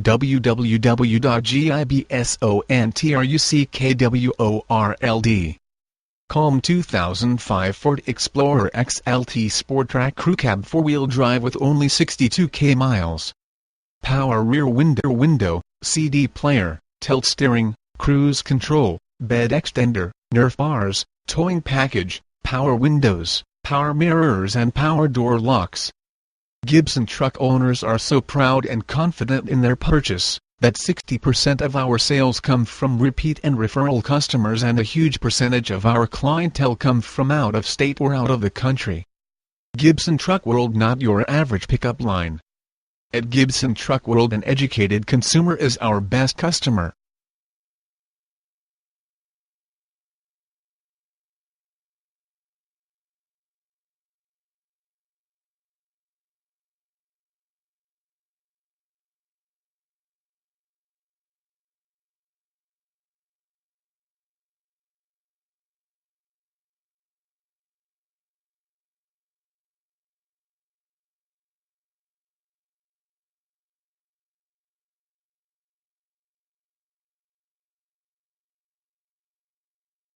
www.gibsonTruckworld. Calm 2005 Ford Explorer XLT Sport Trac Crew Cab 4-wheel drive with only 62k miles. Power rear window, CD player, tilt steering, cruise control, bed extender, Nerf bars, towing package, power windows, power mirrors and power door locks. Gibson truck owners are so proud and confident in their purchase that 60% of our sales come from repeat and referral customers, and a huge percentage of our clientele come from out of state or out of the country. Gibson Truck World, not your average pickup line. At Gibson Truck World, an educated consumer is our best customer.